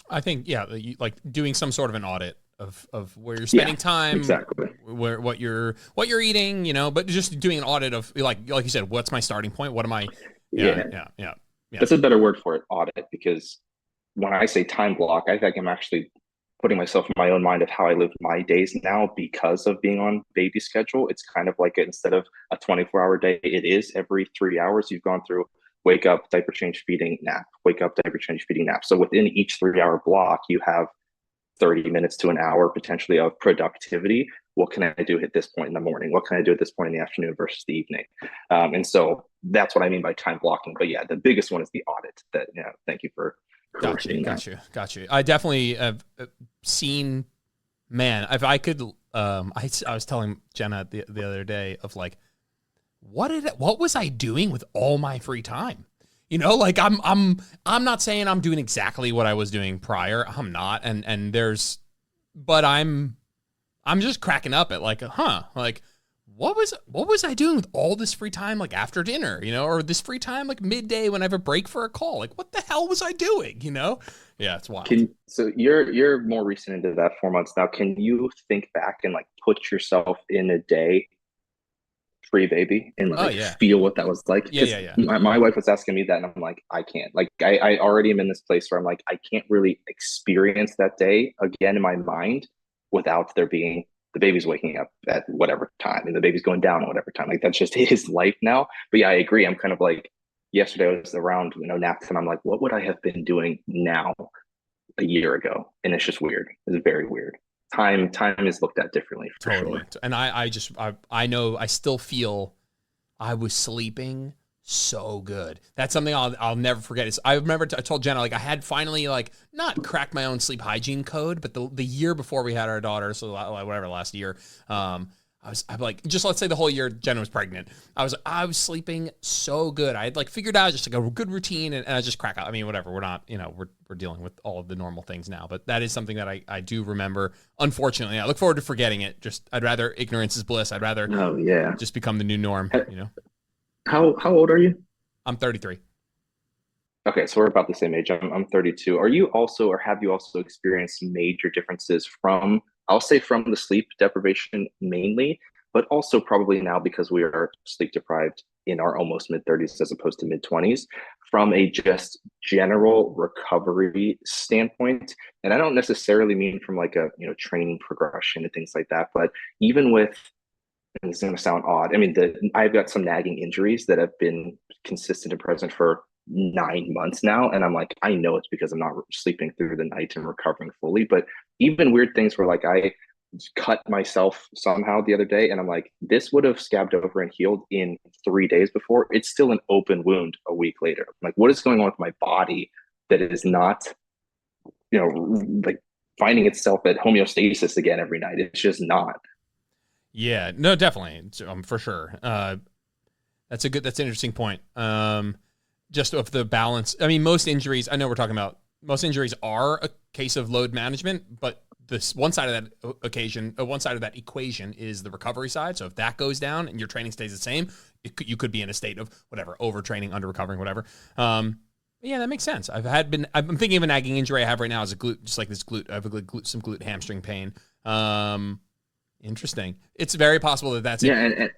S1: I think, yeah, like doing some sort of an audit of where you're spending time,
S2: exactly,
S1: what you're eating, you know, but just doing an audit of like you said, what's my starting point? What am I? Yeah.
S2: That's a better word for it, audit, because when I say time block, I think I'm actually putting myself in my own mind of how I live my days now because of being on baby schedule. It's kind of like instead of a 24-hour day, it is every 3 hours you've gone through wake up, diaper change, feeding, nap, wake up, diaper change, feeding, nap. So within each 3-hour block, you have 30 minutes to an hour potentially of productivity. What can I do at this point in the morning? What can I do at this point in the afternoon versus the evening? And so that's what I mean by time blocking. But yeah, the biggest one is the audit. That, you know, thank you for
S1: got you. I definitely have seen, man, if I could, I was telling Jenna the other day of like, what was I doing with all my free time? You know, like I'm not saying I'm doing exactly what I was doing prior. I'm not. But I'm just cracking up at like, like what was I doing with all this free time, like after dinner, you know, or this free time, like midday when I have a break for a call, like what the hell was I doing? You know? Yeah, it's wild.
S2: So you're more recent into that 4 months now. Can you think back and like put yourself in a day free baby and like feel what that was like?
S1: Yeah.
S2: My wife was asking me that and I'm like, I can't. Like I already am in this place where I'm like, I can't really experience that day again in my mind without there being the baby's waking up at whatever time and the baby's going down at whatever time. Like that's just his life now. But yeah, I agree. I'm kind of like, yesterday I was around, you know, nap time. I'm like, what would I have been doing now a year ago? And it's just weird. It's very weird. Time is looked at differently for
S1: totally.
S2: Sure.
S1: And I know I still feel I was sleeping so good. That's something I'll never forget. I remember I told Jenna, like I had finally like not cracked my own sleep hygiene code, but the year before we had our daughter, so whatever, last year, I'm like, just let's say the whole year Jenna was pregnant. I was sleeping so good. I had like figured out just like a good routine and I just crack out. I mean, whatever. We're not, you know, we're dealing with all of the normal things now, but that is something that I do remember. Unfortunately, I look forward to forgetting it. Just, I'd rather ignorance is bliss. I'd rather just become the new norm, you know?
S2: How old are you?
S1: I'm 33.
S2: Okay, so we're about the same age. I'm 32. Are you also, or have you also experienced major differences from, I'll say from the sleep deprivation mainly, but also probably now because we are sleep deprived in our almost mid 30s as opposed to mid 20s, from a just general recovery standpoint? And I don't necessarily mean from like a, you know, training progression and things like that, but even with, and it's going to sound odd, I mean, I've got some nagging injuries that have been consistent and present for 9 months now. And I'm like, I know it's because I'm not sleeping through the night and recovering fully. But even weird things where like I cut myself somehow the other day and I'm like, this would have scabbed over and healed in 3 days before. It's still an open wound a week later. I'm like, what is going on with my body that it is not, you know, like finding itself at homeostasis again every night? It's just not.
S1: Yeah, no, definitely. For sure. That's an interesting point. Just of the balance. I mean, most injuries, I know we're talking about most injuries are a case of load management, but this one side of that one side of that equation is the recovery side. So if that goes down and your training stays the same, you could be in a state of whatever, overtraining, under recovering, whatever. Yeah, that makes sense. I'm thinking of a nagging injury I have right now as a glute, just like this glute. I have some glute hamstring pain. Interesting. It's very possible that that's it.
S2: And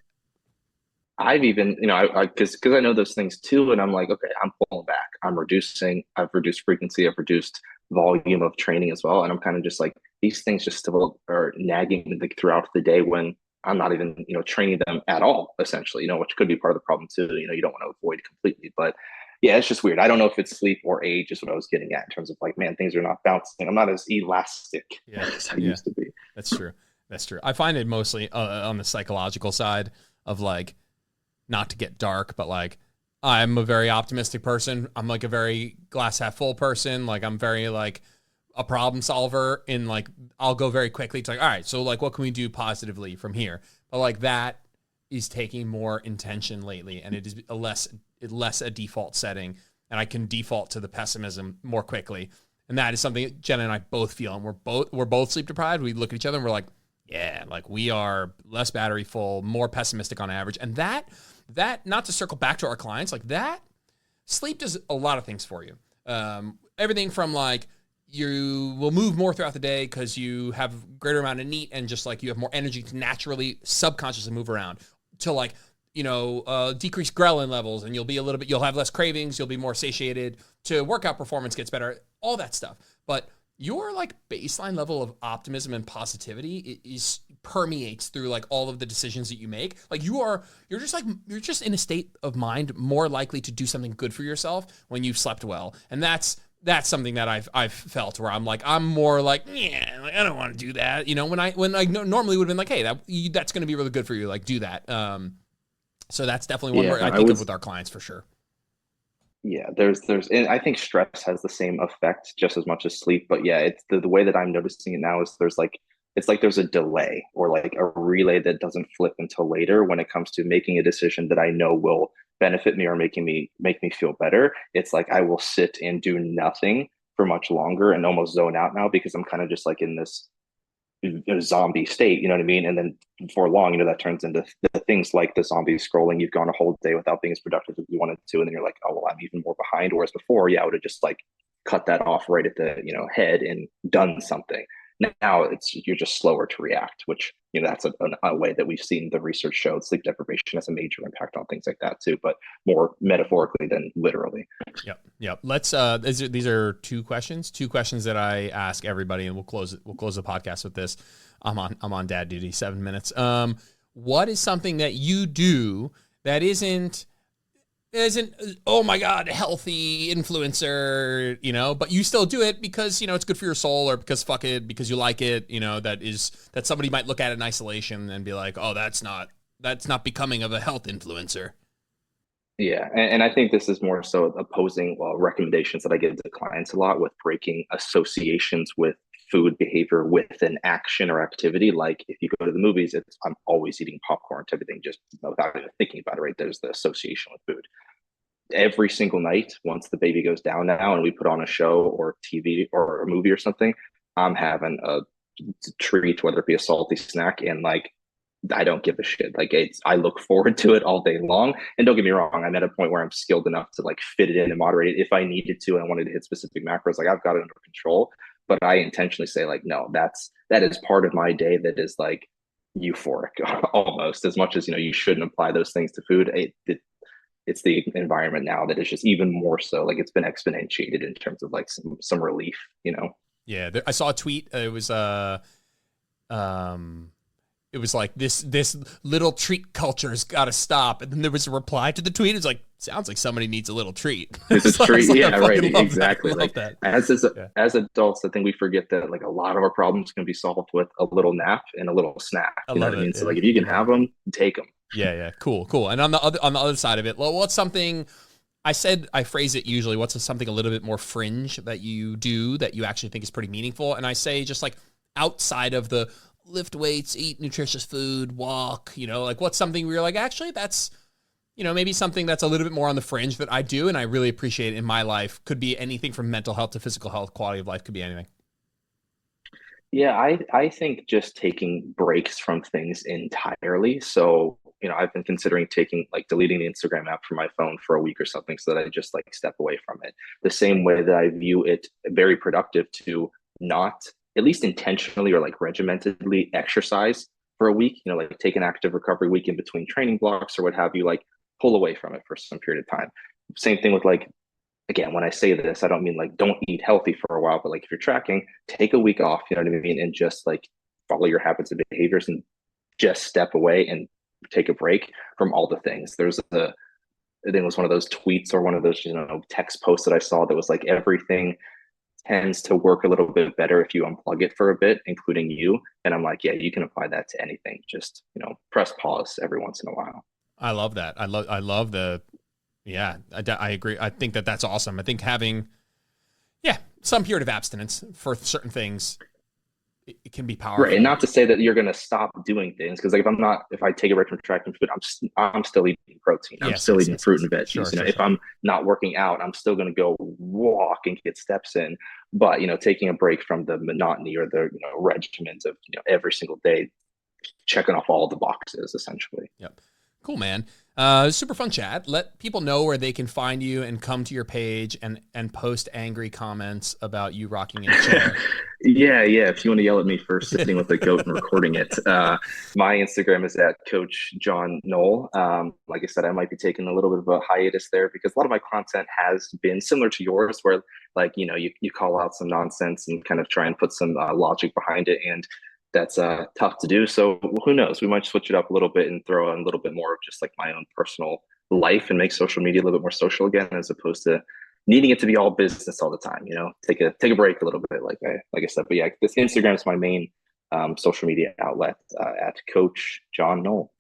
S2: I've even, because I know those things too, and I'm like, okay, I'm pulling back. I've reduced frequency, I've reduced volume of training as well, and I'm kind of just like, these things just still are nagging like throughout the day when I'm not even, training them at all, essentially, which could be part of the problem too. You don't want to avoid completely, but yeah, it's just weird. I don't know if it's sleep or age is what I was getting at in terms of like, man, things are not bouncing. I'm not as elastic as I used to be.
S1: That's true. I find it mostly on the psychological side of like, not to get dark, but like, I'm a very optimistic person. I'm like a very glass half full person. Like I'm very like a problem solver, and like I'll go very quickly. It's like, all right, so like what can we do positively from here? But like that is taking more intention lately, and it is less a default setting, and I can default to the pessimism more quickly. And that is something Jen and I both feel, and we're both sleep deprived. We look at each other and we're like, yeah, like we are less battery full, more pessimistic on average. And that not to circle back to our clients, like that sleep does a lot of things for you. Everything from like you will move more throughout the day because you have greater amount of NEAT and just like you have more energy to naturally subconsciously move around, to like, decrease ghrelin levels, and you'll have less cravings, you'll be more satiated, to workout performance gets better, all that stuff. But your like baseline level of optimism and positivity permeates through like all of the decisions that you make. Like you're just in a state of mind more likely to do something good for yourself when you've slept well. And that's something that I've felt where I'm more like, yeah, like I don't want to do that. When I normally would have been like, hey, that's going to be really good for you. Like do that. So that's definitely one where I think of with our clients for sure.
S2: Yeah, and I think stress has the same effect just as much as sleep. But yeah, it's the way that I'm noticing it now is there's a delay or like a relay that doesn't flip until later when it comes to making a decision that I know will benefit me or make me feel better. It's like I will sit and do nothing for much longer and almost zone out now because I'm kind of just like in this zombie state, you know what I mean? And then before long, that turns into the things like the zombie scrolling. You've gone a whole day without being as productive as you wanted to, and then you're like, oh well, I'm even more behind. Whereas before, yeah, I would have just like cut that off right at the head and done something. Now you're just slower to react, which that's a way that we've seen the research show sleep deprivation has a major impact on things like that too, but more metaphorically than literally.
S1: Yep. Let's these are two questions that I ask everybody, and we'll close the podcast with this. I'm on dad duty, 7 minutes. What is something that you do that isn't oh my god healthy influencer, but you still do it because it's good for your soul, or because because you like it, that somebody might look at it in isolation and be like, oh, that's not becoming of a health influencer.
S2: Yeah, and I think this is more so opposing recommendations that I give to clients a lot, with breaking associations with food behavior with an action or activity. Like if you go to the movies, I'm always eating popcorn type of thing, just without even thinking about it, right? There's the association with food. Every single night, once the baby goes down now and we put on a show or TV or a movie or something, I'm having a treat, whether it be a salty snack, and like I don't give a shit. Like I look forward to it all day long. And don't get me wrong, I'm at a point where I'm skilled enough to like fit it in and moderate it if I needed to and I wanted to hit specific macros. Like I've got it under control. But I intentionally say like, no, that is part of my day that is like euphoric almost, as much as you shouldn't apply those things to food. It's the environment now that is just even more so, like it's been exponentiated in terms of like some relief.
S1: Yeah, I saw a tweet. It was like this little treat culture's got to stop, and then there was a reply to the tweet. It's like, sounds like somebody needs a little treat.
S2: It's a treat, yeah, right, exactly.
S1: Like that.
S2: As adults, I think we forget that like a lot of our problems can be solved with a little nap and a little snack. You know what I mean? So like if you can have them, take them.
S1: Yeah, cool. And on the other side of it, well, what's something I phrase it usually? What's something a little bit more fringe that you do that you actually think is pretty meaningful? And I say just like outside of the lift weights, eat nutritious food, walk, like what's something where you're like, actually, that's maybe something that's a little bit more on the fringe that I do and I really appreciate in my life. Could be anything from mental health to physical health, quality of life, could be anything.
S2: Yeah, I think just taking breaks from things entirely. So, I've been considering taking like deleting the Instagram app from my phone for a week or something so that I just like step away from it. The same way that I view it very productive to not at least intentionally or like regimentedly exercise for a week, like take an active recovery week in between training blocks or what have you, like pull away from it for some period of time. Same thing with like, again, when I say this, I don't mean like don't eat healthy for a while, but like if you're tracking, take a week off, you know what I mean? And just like follow your habits and behaviors and just step away and take a break from all the things. I think it was one of those tweets or one of those, text posts that I saw that was like everything tends to work a little bit better if you unplug it for a bit, including you. And I'm like, yeah, you can apply that to anything. Just, press pause every once in a while.
S1: I love that. I love yeah, I agree. I think that's awesome. I think having, some period of abstinence for certain things, it can be powerful.
S2: Right. And not to say that you're going to stop doing things. Cause like if I take a break from tracking food, I'm still eating protein. I'm still eating fruit and veggies.
S1: Sure,
S2: if I'm not working out, I'm still going to go walk and get steps in. But, taking a break from the monotony or the, regiment of, every single day, checking off all the boxes essentially.
S1: Yep. Cool, man. Super fun chat. Let people know where they can find you and come to your page and post angry comments about you rocking in a chair.
S2: Yeah. If you want to yell at me for sitting with a goat and recording it, my Instagram is at Coach John Noel. Like I said, I might be taking a little bit of a hiatus there because a lot of my content has been similar to yours, where like you call out some nonsense and kind of try and put some logic behind it, and that's tough to do. So who knows? We might switch it up a little bit and throw in a little bit more of just like my own personal life and make social media a little bit more social again, as opposed to needing it to be all business all the time. Take a break a little bit, like I said. But yeah, this Instagram is my main social media outlet at Coach John Noel.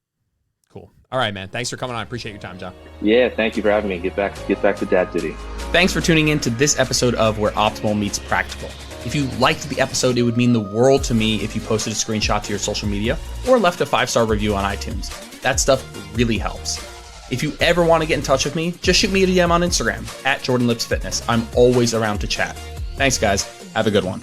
S1: Cool. All right, man. Thanks for coming on. I appreciate your time, John.
S2: Yeah, thank you for having me. Get back to dad duty.
S1: Thanks for tuning in to this episode of Where Optimal Meets Practical. If you liked the episode, it would mean the world to me if you posted a screenshot to your social media or left a 5-star review on iTunes. That stuff really helps. If you ever want to get in touch with me, just shoot me a DM on Instagram at Jordan Lips Fitness. I'm always around to chat. Thanks, guys. Have a good one.